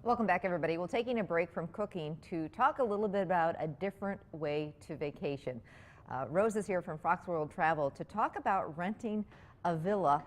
Welcome back, everybody. We're taking a break from cooking to talk a little bit about a different way to vacation. Rose is here from Fox World Travel to talk about renting a villa,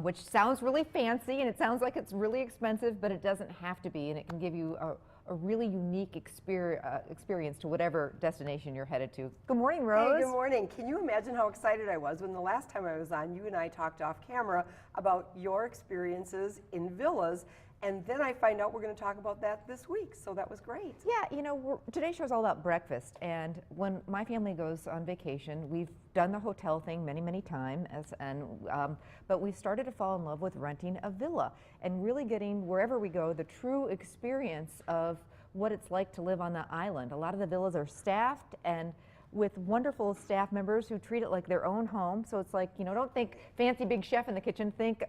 which sounds really fancy and it sounds like it's really expensive, but it doesn't have to be, and it can give you a really unique experience to whatever destination you're headed to. Good morning, Rose. Hey, good morning. Can you imagine how excited I was when the last time I was on, you and I talked off camera about your experiences in villas, and then I find out we're going to talk about that this week, so that was great. Yeah, you know, today's show is all about breakfast, and when my family goes on vacation, we've done the hotel thing many, many times, but we've started to fall in love with renting a villa and really getting, wherever we go, the true experience of what it's like to live on the island. A lot of the villas are staffed and with wonderful staff members who treat it like their own home. So it's like, you know, don't think fancy big chef in the kitchen, think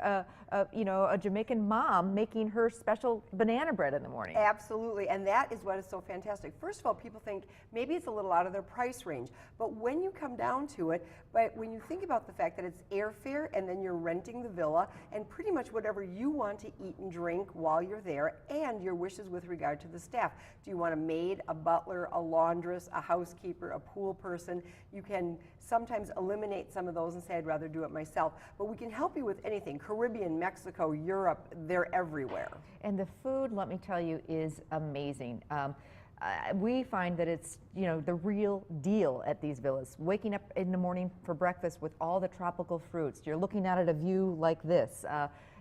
you know, a Jamaican mom making her special banana bread in the morning. Absolutely, and that is what is so fantastic. First of all, people think maybe it's a little out of their price range, but when you come down to it, when you think about the fact that it's airfare and then you're renting the villa and pretty much whatever you want to eat and drink while you're there, and your wishes with regard to the staff. Do you want a maid, a butler, a laundress, a housekeeper, a pool person? You can sometimes eliminate some of those and say, I'd rather do it myself. But we can help you with anything. Caribbean, Mexico, Europe, they're everywhere. And the food, let me tell you, is amazing. We find that it's, you know, the real deal at these villas. Waking up in the morning for breakfast with all the tropical fruits. You're looking out at a view like this.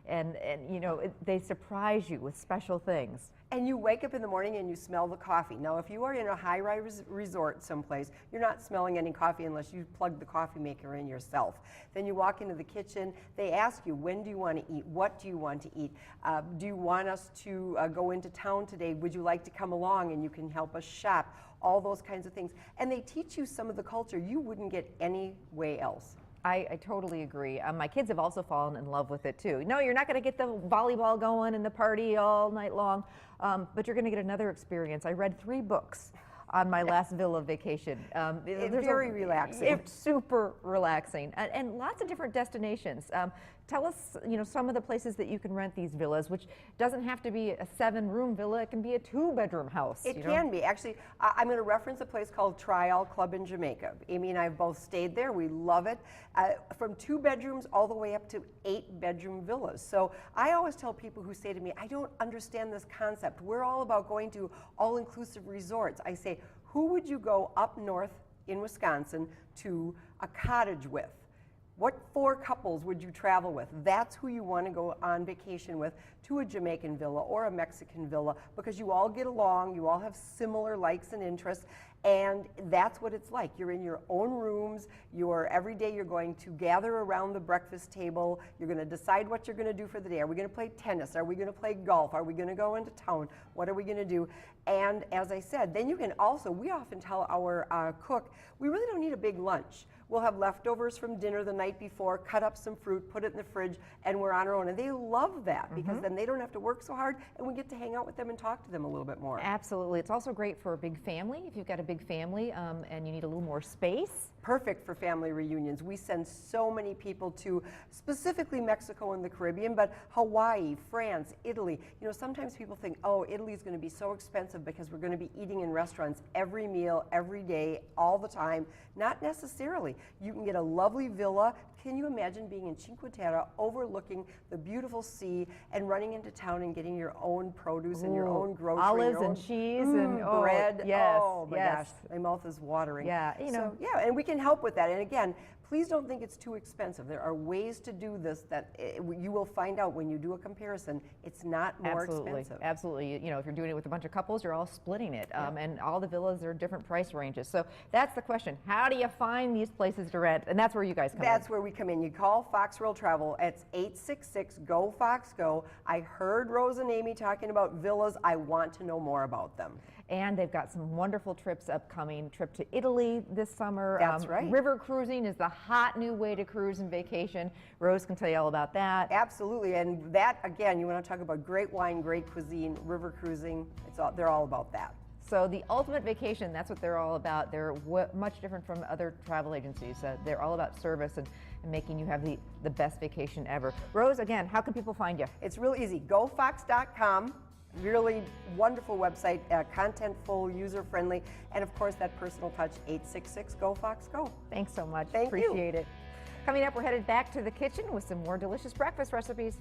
And you know, they surprise you with special things. And you wake up in the morning and you smell the coffee. Now, if you are in a high-rise resort someplace, you're not smelling any coffee unless you plug the coffee maker in yourself. Then you walk into the kitchen, they ask you, when do you want to eat? What do you want to eat? Do you want us to go into town today? Would you like to come along and you can help us shop? All those kinds of things. And they teach you some of the culture you wouldn't get any way else. I totally agree. My kids have also fallen in love with it too. No, you're not going to get the volleyball going and the party all night long, but you're going to get another experience. I read 3 books on my last villa vacation. It's very relaxing. It's super relaxing, and lots of different destinations. Tell us, you know, some of the places that you can rent these villas, which doesn't have to be a 7-room villa. It can be a 2-bedroom house. It can be. Actually, I'm going to reference a place called Trial Club in Jamaica. Amy and I have both stayed there. We love it. From 2 bedrooms all the way up to 8-bedroom villas. So I always tell people who say to me, I don't understand this concept. We're all about going to all-inclusive resorts. I say, who would you go up north in Wisconsin to a cottage with? What 4 couples would you travel with? That's who you want to go on vacation with, to a Jamaican villa or a Mexican villa, because you all get along, you all have similar likes and interests, and that's what it's like. You're in your own rooms, every day you're going to gather around the breakfast table, you're going to decide what you're going to do for the day. Are we going to play tennis? Are we going to play golf? Are we going to go into town? What are we going to do? And as I said, then you can also, we often tell our cook, we really don't need a big lunch. We'll have leftovers from dinner the night before, cut up some fruit, put it in the fridge, and we're on our own. And they love that because then they don't have to work so hard, and we get to hang out with them and talk to them a little bit more. Absolutely. It's also great for a big family. If you've got a big family and you need a little more space. Perfect for family reunions. We send so many people to specifically Mexico and the Caribbean, but Hawaii, France, Italy. You know, sometimes people think, oh, Italy's going to be so expensive because we're going to be eating in restaurants every meal, every day, all the time. Not necessarily. You can get a lovely villa. Can you imagine being in Cinque Terre, overlooking the beautiful sea, and running into town and getting your own produce and your own grocery, olives and cheese and bread? Yes, oh my gosh, my mouth is watering. Yeah, you know. So, yeah, and we can help with that. And again, please don't think it's too expensive. There are ways to do this that you will find out when you do a comparison. It's not more expensive. Absolutely. You know, if you're doing it with a bunch of couples, you're all splitting it. And all the villas are different price ranges. So that's the question. How do you find these places to rent? And that's where you guys come in. That's where we come in. You call Fox World Travel. It's 866-GO-FOX-GO. I heard Rose and Amy talking about villas. I want to know more about them. And they've got some wonderful trips upcoming. Trip to Italy this summer. That's right. River cruising is the hot new way to cruise and vacation. Rose can tell you all about that. Absolutely. And that, again, you want to talk about great wine, great cuisine, river cruising. They're all about that. So the ultimate vacation, that's what they're all about. They're much different from other travel agencies. They're all about service and making you have the best vacation ever. Rose, again, how can people find you? It's real easy. GoFox.com. Really wonderful website, contentful, user-friendly, and of course that personal touch, 866-GO-FOX-GO. Thanks so much. Thank you. Appreciate it. Coming up, we're headed back to the kitchen with some more delicious breakfast recipes.